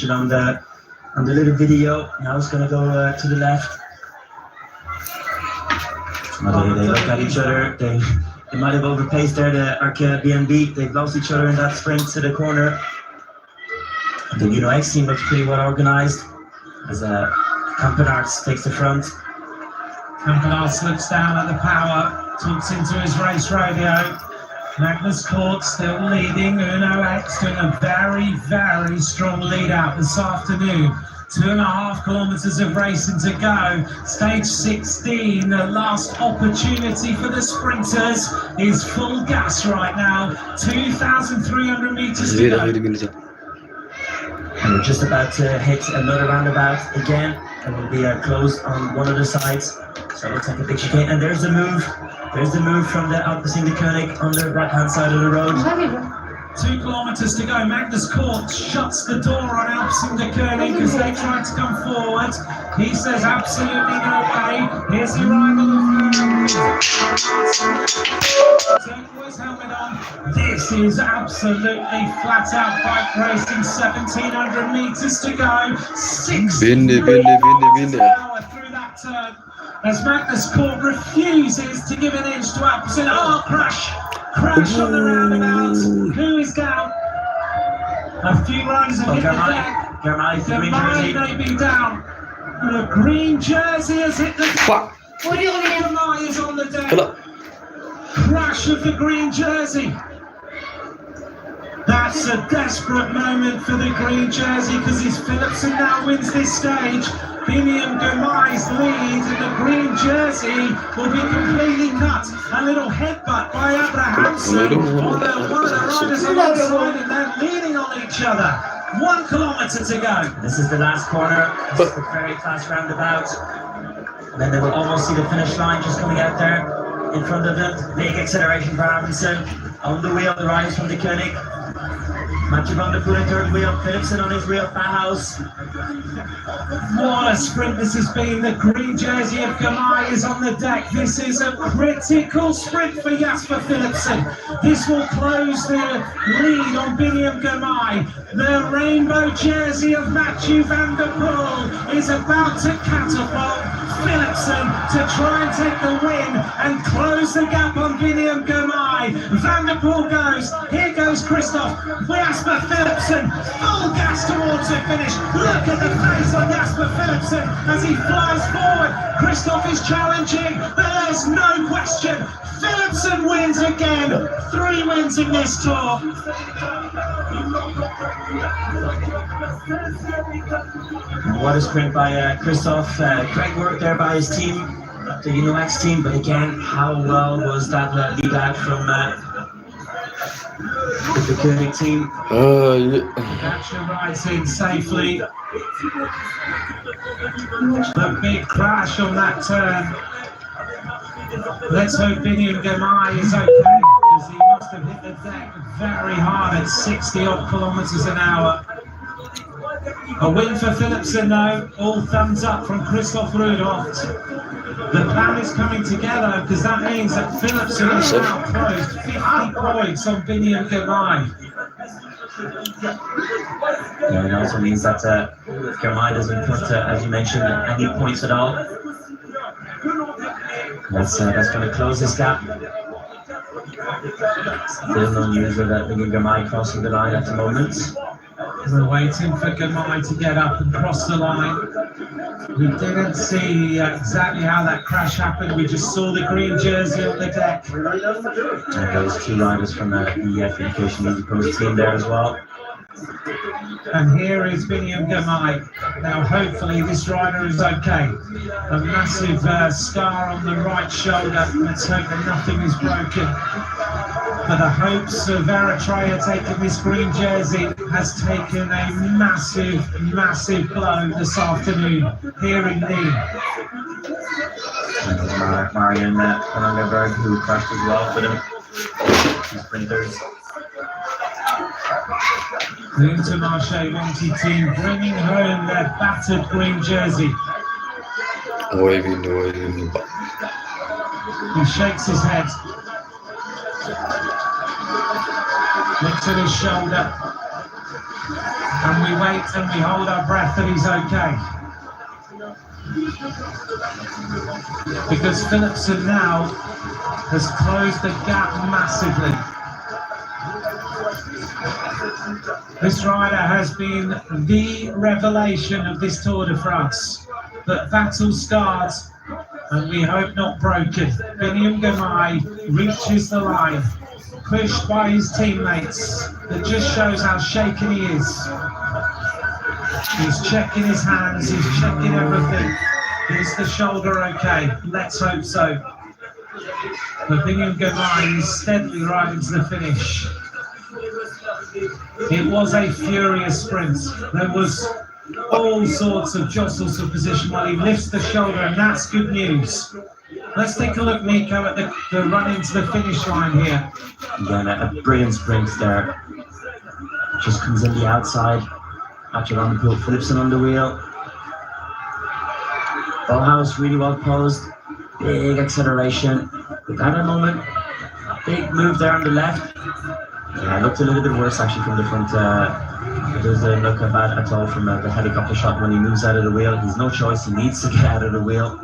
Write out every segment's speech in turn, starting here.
on the little video. Now it's going to go to the left. They look at each other. They might have overpaced there, the Arca BNB. They've lost each other in that sprint to the corner. The X team looks pretty well organized as Campenarts takes the front. Campenarts looks down at the power, talks into his race radio. Magnus Cort still leading. Uno X doing a very, very strong lead out this afternoon. 2.5 kilometers of racing to go. Stage 16, the last opportunity for the sprinters, is full gas right now. 2,300 meters to go. And we're just about to hit another roundabout again. It will be closed on one of the sides. So it looks like a big chicane. And there's the move. There's the move from the Alpecin de König on the right-hand side of the road. 2 kilometers to go. Magnus Cort shuts the door on Alpecin de König because they tried to come forward. He says absolutely no way. Here's the arrival of turquoise helmet on. This is absolutely flat out bike racing. 1,700 meters to go. 6 miles an hour through that turn. As Magnus Cort refuses to give an inch to Alpecin. Oh, crash on the roundabout. Who is down? A few riders have hit the deck. Germany may be down. The green jersey has hit the deck. Germany is on the deck. Crash of the green jersey. That's a desperate moment for the green jersey because Philipsen now wins this stage. Biniam Girmay's lead in the green jersey will be completely cut. A little headbutt by Abrahamsen on one of the riders alongside and they're leaning on each other. 1 kilometer to go. This is the last corner. This is the very fast roundabout. And then they will almost see the finish line just coming out there in front of them. Big acceleration for Abrahamsen. On the wheel, the riders from the König. Matthew van der Poel in third wheel, Philipsen on his wheel, Bauhaus. What a sprint this has been. The green jersey of Girmay is on the deck. This is a critical sprint for Jasper Philipsen. This will close the lead on Biniam Girmay. The rainbow jersey of Matthew van der Poel is about to catapult Philipsen to try and take the win and close the gap on Biniam Girmay. Van der Poel goes. Here goes Christoph. Jasper Philipsen, full gas towards the finish. Look at the face on Jasper Philipsen as he flies forward. Christoph is challenging, but there's no question. Philipsen wins again. 3 wins in this tour. What a sprint by Christoph. Great work there by his team, the UNOX team. But again, how well was that lead out from the König team? Thatcher rides in safely. The big crash on that turn. Let's hope Biniam Girmay is okay because he must have hit the deck very hard at 60 odd kilometers an hour. A win for Philipsen though, all thumbs up from Christoph Rudolph. The plan is coming together because that means that Philipsen is now closed 50 points on Biniam Girmay. Yeah, it also means that Girmay doesn't put, as you mentioned, any points at all. That's going to close this gap. Still no news of Biniam Girmay crossing the line at the moment. We're waiting for Girmay to get up and cross the line. We didn't see exactly how that crash happened. We just saw the green jersey on the deck. And those 2 riders from the Education Easy Coast team there as well. And here is Biniam Girmay. Now hopefully this rider is okay. A massive scar on the right shoulder. Let's hope that nothing is broken. But the hopes of Eritrea taking this green jersey has taken a massive, massive blow this afternoon here in Nîmes. And there's Marion Vandenberg who crashed as well for them. Two sprinters. The Intermarché Monty team bringing home their battered green jersey. He shakes his head. Looks at his shoulder. And we wait and we hold our breath that he's okay. Because Philipsen now has closed the gap massively. This rider has been the revelation of this Tour de France. But battle starts, and we hope not broken. Biniam Girmay reaches the line, pushed by his teammates. That just shows how shaken he is. He's checking his hands, he's checking everything. Is the shoulder okay? Let's hope so. But Biniam Girmay is steadily riding to the finish. It was a furious sprint. There was all sorts of jostles for position while he lifts the shoulder, and that's good news. Let's take a look, Nico, at the run into the finish line here. Again, a brilliant sprint there. Just comes in the outside. After on the pool, Philipsen on the wheel. Ballhouse really well posed. Big acceleration. But at a moment, big move there on the left. Yeah, it looked a little bit worse actually from the front. It doesn't look bad at all from the helicopter shot when he moves out of the wheel. He's no choice, he needs to get out of the wheel.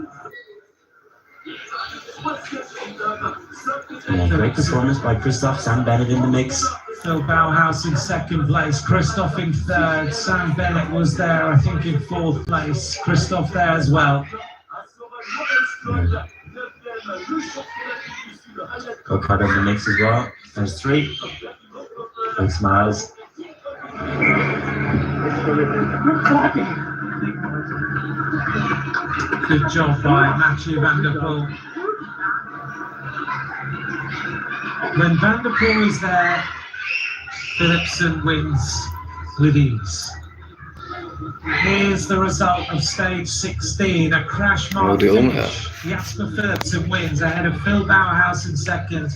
Yeah, great performance by Christoph, Sam Bennett in the mix. Phil Bauhaus in second place, Christoph in third, Sam Bennett was there I think in fourth place, Christoph there as well. Go-kart in the mix as well. There's three. Big smiles. Good job by Mathieu van der Poel. When van der Poel is there, Philipsen wins with ease. Here's the result of stage 16, a crash mark finish. Jasper Philipsen wins ahead of Phil Bauhaus in second,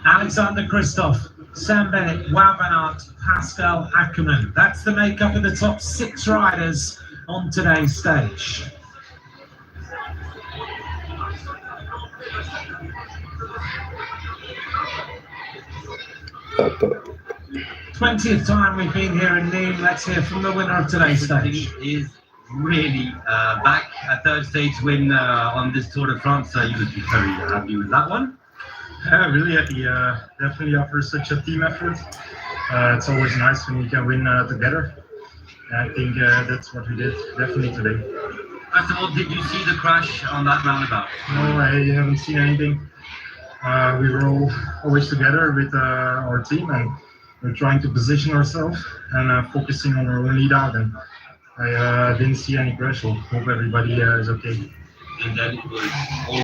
Alexander Christoph, Sam Bennett, Wout van Aert, Pascal Ackermann. That's the makeup of the top 6 riders on today's stage. Twentieth time we've been here in Nîmes. Let's hear from the winner of today's stage. He is really back. A third stage win on this Tour de France. You would be very happy with that one. Really happy. Definitely after such a team effort. It's always nice when we can win together. And I think that's what we did definitely today. First of all, did you see the crash on that roundabout? No, I haven't seen anything. We were always together with our team, and we're trying to position ourselves and focusing on our own lead out. And I didn't see any crash. So hope everybody is okay. And then it was all